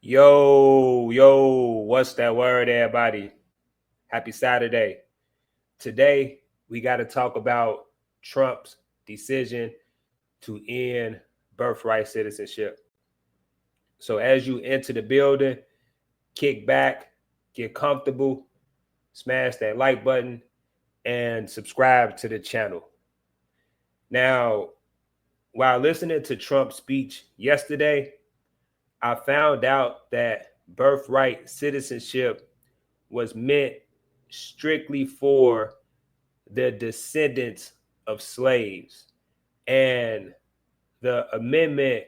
What's that word, everybody? Happy Saturday. Today, we got to talk about Trump's decision to end birthright citizenship. So, as you enter the building, kick back, get comfortable, smash that like button, and subscribe to the channel. Now, while listening to Trump's speech yesterday, I found out that birthright citizenship was meant strictly for the descendants of slaves. And the amendment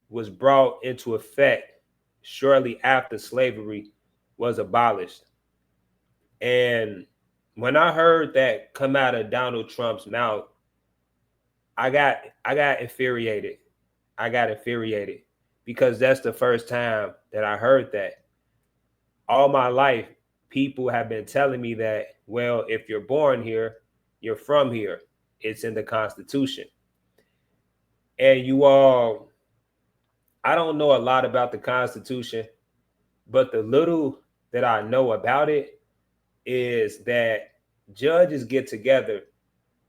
was brought into effect shortly after slavery was abolished. And when I heard that come out of Donald Trump's mouth, I got infuriated. I got infuriated because that's the first time that I heard that. All my life, people have been telling me that, well, if you're born here, you're from here. It's in the Constitution. And I don't know a lot about the Constitution, but the little that I know about it is that judges get together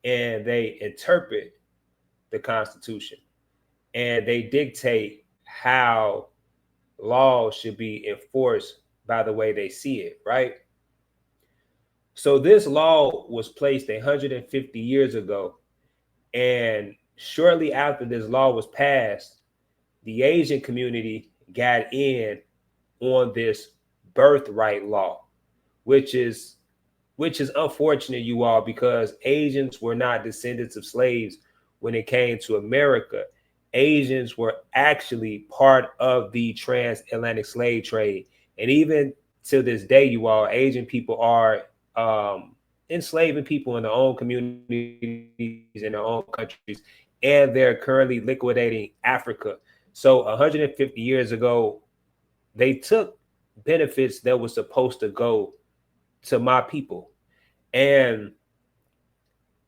and they interpret the Constitution and they dictate how laws should be enforced by the way they see it, right? So this law was placed 150 years ago. And shortly after this law was passed, the Asian community got in on this birthright law, which is unfortunate, you all, because Asians were not descendants of slaves when it came to America. Asians were actually part of the transatlantic slave trade. And even to this day, you all, Asian people are enslaving people in their own communities, in their own countries, and they're currently liquidating Africa. So 150 years ago, they took benefits that were supposed to go to my people. And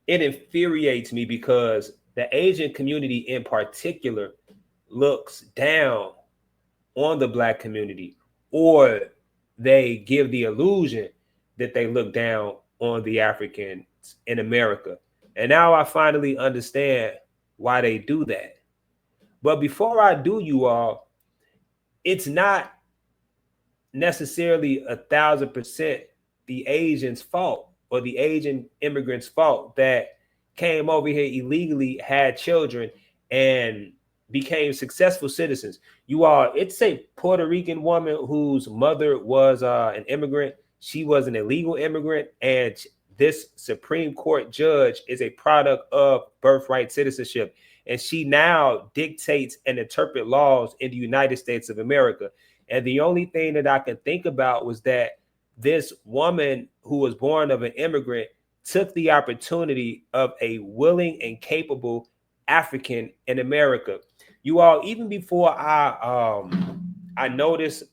it infuriates me because the Asian community in particular looks down on the Black community, or they give the illusion that they look down on the Africans in America. And now I finally understand why they do that. But before I do, you all, it's not necessarily 1,000% the Asians' fault or the Asian immigrants' fault that came over here illegally, had children, and became successful citizens. You all, it's a Puerto Rican woman whose mother was an immigrant. She was an illegal immigrant, and this Supreme Court judge is a product of birthright citizenship. And she now dictates and interprets laws in the United States of America. And the only thing that I can think about was that this woman who was born of an immigrant took the opportunity of a willing and capable African in America. You all, even before I noticed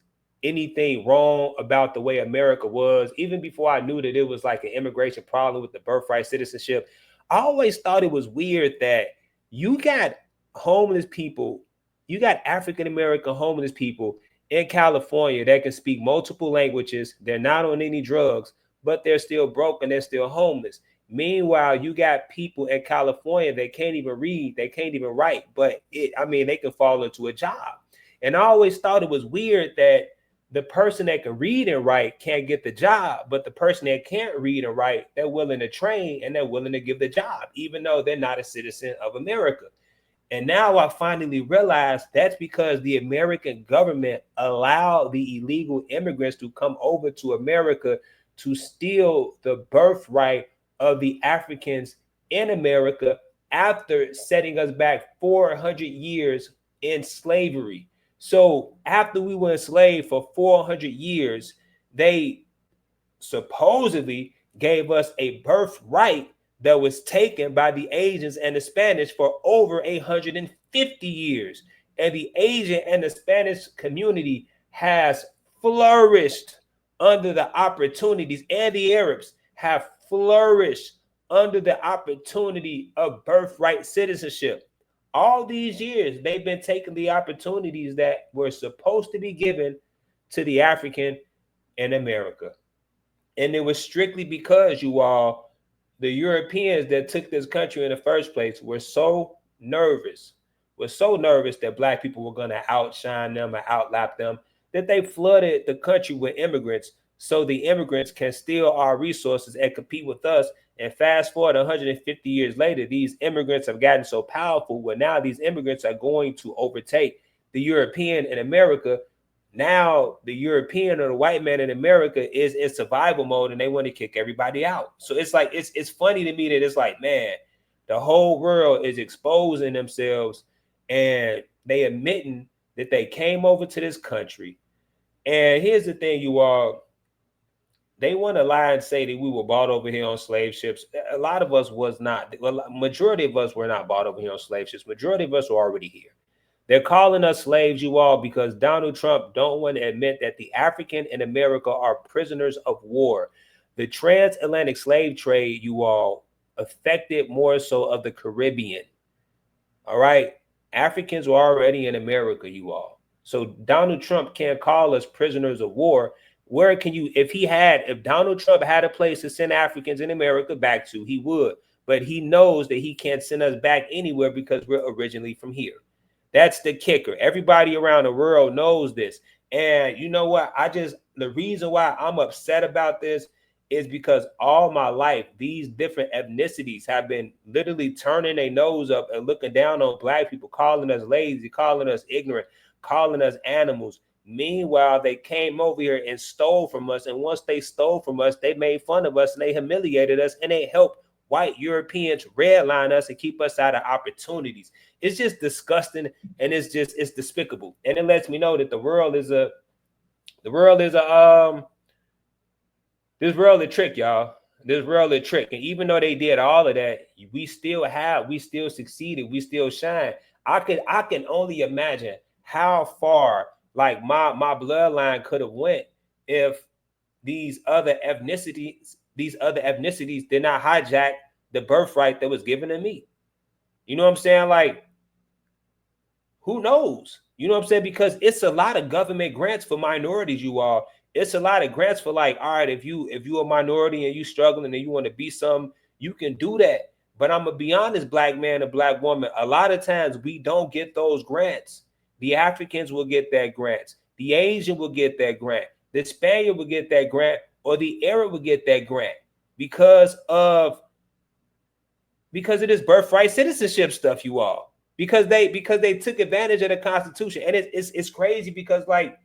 anything wrong about the way America was, even before I knew that it was like an immigration problem with the birthright citizenship, I always thought it was weird that you got homeless people, you got African American homeless people in California that can speak multiple languages. They're not on any drugs, but they're still broke and they're still homeless. Meanwhile, you got people in California that can't even read, they can't even write, but they can fall into a job. And I always thought it was weird that the person that can read and write can't get the job, but the person that can't read and write, they're willing to train and they're willing to give the job, even though they're not a citizen of America. And now I finally realized that's because the American government allowed the illegal immigrants to come over to America to steal the birthright of the Africans in America after setting us back 400 years in slavery. So after we were enslaved for 400 years, they supposedly gave us a birthright that was taken by the Asians and the Spanish for over 150 years. And the Asian and the Spanish community has flourished under the opportunities, and the Arabs have flourished under the opportunity of birthright citizenship. All these years, they've been taking the opportunities that were supposed to be given to the African in America. And it was strictly because the Europeans that took this country in the first place were so nervous, that black people were going to outshine them or outlap them, that they flooded the country with immigrants so the immigrants can steal our resources and compete with us. And fast forward 150 years later, these immigrants have gotten so powerful where now these immigrants are going to overtake the European in America. Now the European or the white man in America is in survival mode and they want to kick everybody out. So it's like, it's funny to me that it's like, man, the whole world is exposing themselves and they admitting that they came over to this country. And here's the thing, you all, they want to lie and say that we were bought over here on slave ships. A lot of us was not. Well, majority of us were not bought over here on slave ships. Majority of us were already here. They're calling us slaves, you all, because Donald Trump don't want to admit that the African in America are prisoners of war. The transatlantic slave trade, you all, affected more so of the Caribbean. All right. Africans were already in America, you all. So Donald Trump can't call us prisoners of war. Where can you, if Donald Trump had a place to send Africans in America back to, he would. But he knows that he can't send us back anywhere because we're originally from here. That's the kicker. Everybody around the world knows this. And you know what? The reason why I'm upset about this is because all my life, these different ethnicities have been literally turning their nose up and looking down on black people, calling us lazy, calling us ignorant, calling us animals. Meanwhile, they came over here and stole from us. And once they stole from us, they made fun of us and they humiliated us and they helped white Europeans redline us and keep us out of opportunities. It's just disgusting and it's despicable. And it lets me know that this world is a trick, y'all. This world is a trick. And even though they did all of that, we still succeeded, we still shine. I can only imagine how far like my bloodline could have went if these other ethnicities did not hijack the birthright that was given to me. You know what I'm saying? Like, who knows? You know what I'm saying? Because it's a lot of government grants for minorities, you all. It's a lot of grants for like, all right, if you're a minority and you struggling and you want to be some, you can do that. But I'm gonna be honest, black man and black woman, a lot of times we don't get those grants. The Africans will get that grant. The Asian will get that grant. The Spaniard will get that grant, or the Arab will get that grant because of this birthright citizenship stuff, you all. Because they took advantage of the Constitution. And it's crazy because like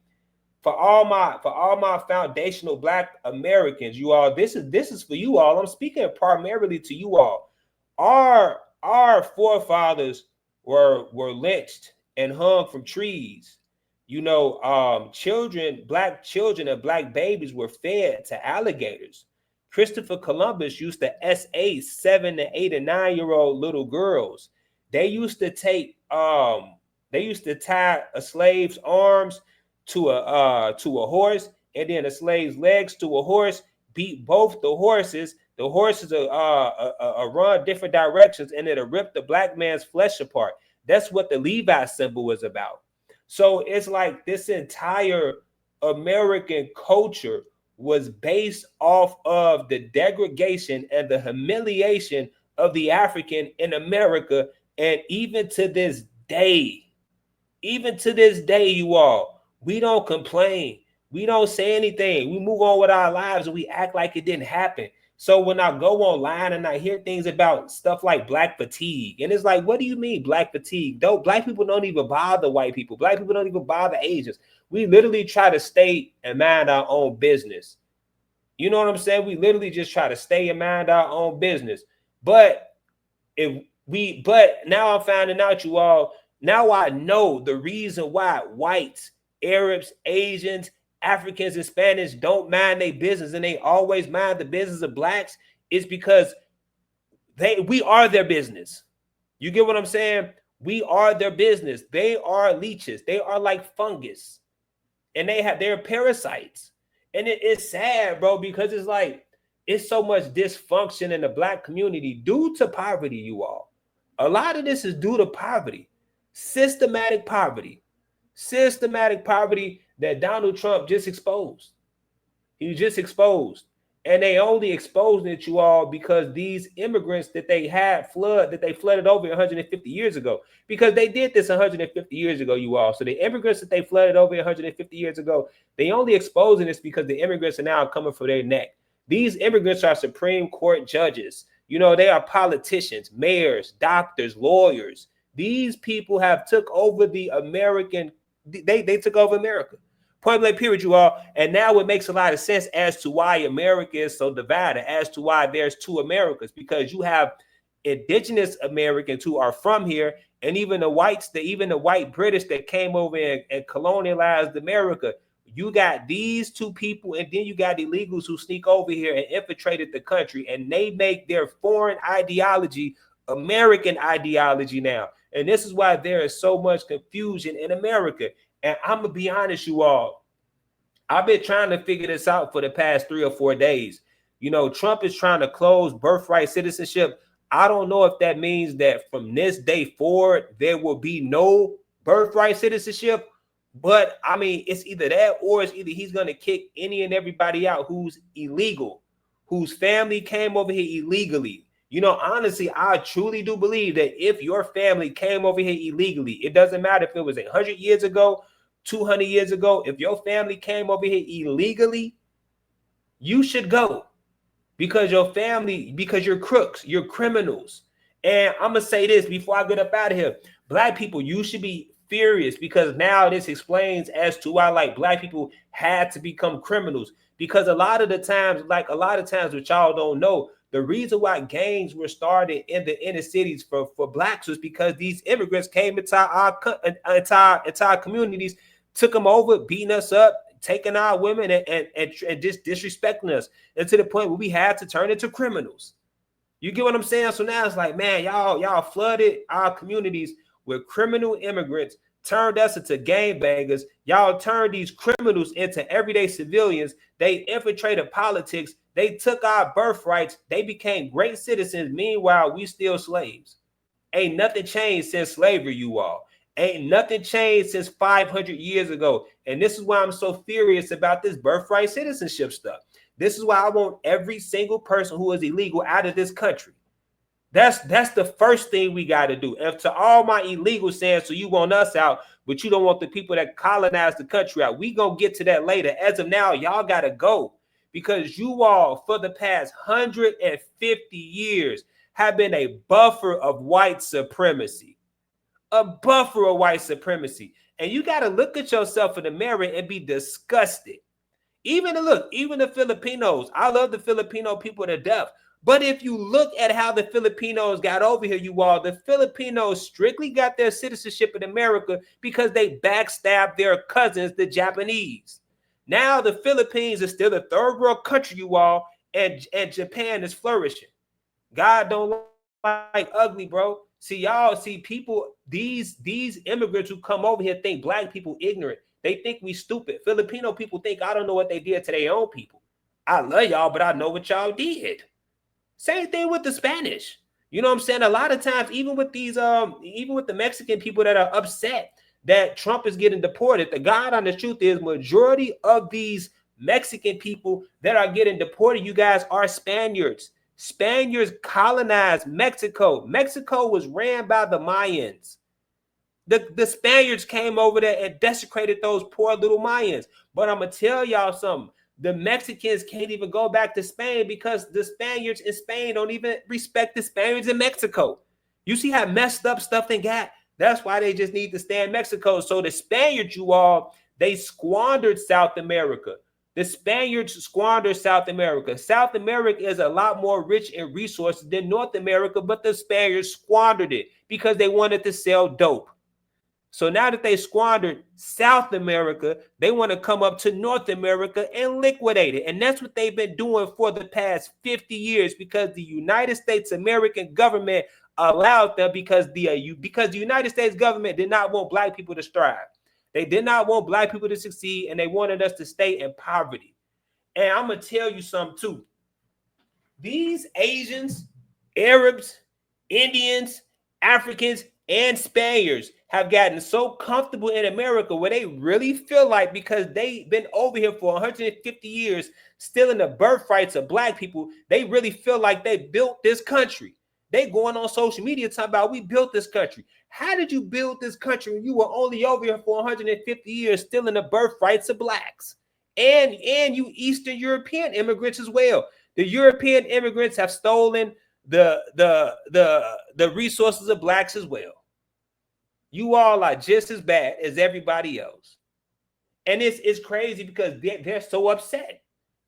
for all my foundational black Americans, you all, this is for you all. I'm speaking primarily to you all. Our forefathers were lynched and hung from trees. You know, black children and black babies were fed to alligators. Christopher Columbus used to SA 7 to 8 and 9-year-old little girls. They used to tie a slave's arms to a horse, and then a slave's legs to a horse, beat both the horses. The horses run different directions, and it'll rip the black man's flesh apart. That's what the Levi symbol was about. So it's like this entire American culture was based off of the degradation and the humiliation of the African in America. And even to this day, you all, we don't complain. We don't say anything. We move on with our lives and we act like it didn't happen. So when I go online and I hear things about stuff like black fatigue, and it's like, what do you mean black fatigue? Black people don't even bother white people. Black people don't even bother Asians. We literally try to stay and mind our own business. You know what I'm saying? We literally just try to stay and mind our own business. But now I'm finding out, you all, now I know the reason why whites, Arabs, Asians, Africans, and Spanish don't mind their business and they always mind the business of blacks is because we are their business. You get what I'm saying? We are their business. They are leeches. They are like fungus. And they're parasites. And it's sad, bro, because it's like, it's so much dysfunction in the black community due to poverty, you all. A lot of this is due to poverty, systematic poverty that Donald Trump just exposed. He just exposed. And they only exposing it, you all, because these immigrants that they flooded over 150 years ago, because they did this 150 years ago, you all. So the immigrants that they flooded over 150 years ago, they only exposing this because the immigrants are now coming for their neck. These immigrants are Supreme Court judges. You know, they are politicians, mayors, doctors, lawyers. These people have took over the American, they took over America. Point blank period, you all. And now it makes a lot of sense as to why America is so divided, as to why there's two Americas, because you have indigenous Americans who are from here, and even the whites, even the white British that came over and colonialized America. You got these two people, and then you got illegals who sneak over here and infiltrated the country, and they make their foreign ideology American ideology now. And this is why there is so much confusion in America. And I'm gonna be honest, you all, I've been trying to figure this out for the past 3 or 4 days. You know, Trump is trying to close birthright citizenship. I don't know if that means that from this day forward, there will be no birthright citizenship. But I mean, it's either that, or it's either he's going to kick any and everybody out who's illegal, whose family came over here illegally. You know, honestly, I truly do believe that if your family came over here illegally, it doesn't matter if it was 100 years ago, 200 years ago, if your family came over here illegally, you should go, because your family, because you're crooks, you're criminals. And I'm going to say this before I get up out of here. Black people, you should be furious, because now this explains as to why, like, black people had to become criminals. Because a lot of times what y'all don't know, the reason why gangs were started in the inner cities for blacks was because these immigrants came into our entire communities, took them over, beating us up, taking our women, and just disrespecting us, and to the point where we had to turn into criminals. You get what I'm saying? So now it's like, man, y'all flooded our communities with criminal immigrants, turned us into gangbangers. Y'all turned these criminals into everyday civilians. They infiltrated politics. They took our birthrights. They became great citizens. Meanwhile, we still slaves. Ain't nothing changed since slavery, you all. Ain't nothing changed since 500 years ago. And this is why I'm so furious about this birthright citizenship stuff. This is why I want every single person who is illegal out of this country. That's the first thing we got to do. And to all my illegal saying, so you want us out, but you don't want the people that colonize the country out. We gonna get to that later. As of now, y'all got to go, because you all, for the past 150 years, have been a buffer of white supremacy. A buffer of white supremacy. And you got to look at yourself in the mirror and be disgusted. Even the Filipinos, I love the Filipino people to death. But if you look at how the Filipinos got over here, you all, the Filipinos strictly got their citizenship in America because they backstabbed their cousins, the Japanese. Now the Philippines is still a third world country, you all, and Japan is flourishing. God don't like ugly, bro. See people, these immigrants who come over here think black people ignorant. They think we stupid. Filipino people think I don't know what they did to their own people. I love y'all, but I know what y'all did. Same thing with the Spanish. You know what I'm saying? A lot of times, even with the Mexican people that are upset that Trump is getting deported, the God honest truth is majority of these Mexican people that are getting deported, you guys, are Spaniards. Spaniards colonized Mexico. Mexico was ran by the Mayans. The Spaniards came over there and desecrated those poor little Mayans. But I'm going to tell y'all something. The Mexicans can't even go back to Spain because the Spaniards in Spain don't even respect the Spaniards in Mexico. You see how messed up stuff they got? That's why they just need to stay in Mexico. So the Spaniards, you all, they squandered South America. The Spaniards squandered South America. South America is a lot more rich in resources than North America, but the Spaniards squandered it because they wanted to sell dope. So now that they squandered South America, they want to come up to North America and liquidate it. And that's what they've been doing for the past 50 years because the United States American government allowed them, because the United States government did not want black people to strive. They did not want black people to succeed, and they wanted us to stay in poverty. And I'm going to tell you something too. These Asians, Arabs, Indians, Africans, and Spaniards have gotten so comfortable in America where they really feel like, because they've been over here for 150 years, stealing the birthrights of black people, they really feel like they built this country. They going on social media talking about, we built this country. How did you build this country when you were only over here for 150 years stealing the birthrights of blacks? And you Eastern European immigrants as well. The European immigrants have stolen the resources of blacks as well. You all are just as bad as everybody else. And it's crazy because they're so upset.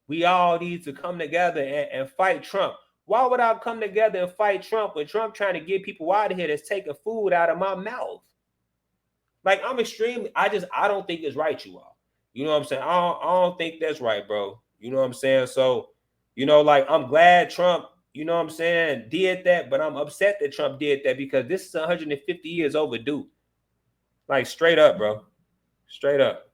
We all need to come together and fight Trump. Why would I come together and fight Trump when Trump trying to get people out of here that's taking food out of my mouth? Like, I'm extremely, I don't think it's right, you all. You know what I'm saying? I don't think that's right, bro. You know what I'm saying? So, like, I'm glad Trump, you know what I'm saying, did that, but I'm upset that Trump did that because this is 150 years overdue. Like, straight up, bro. Straight up.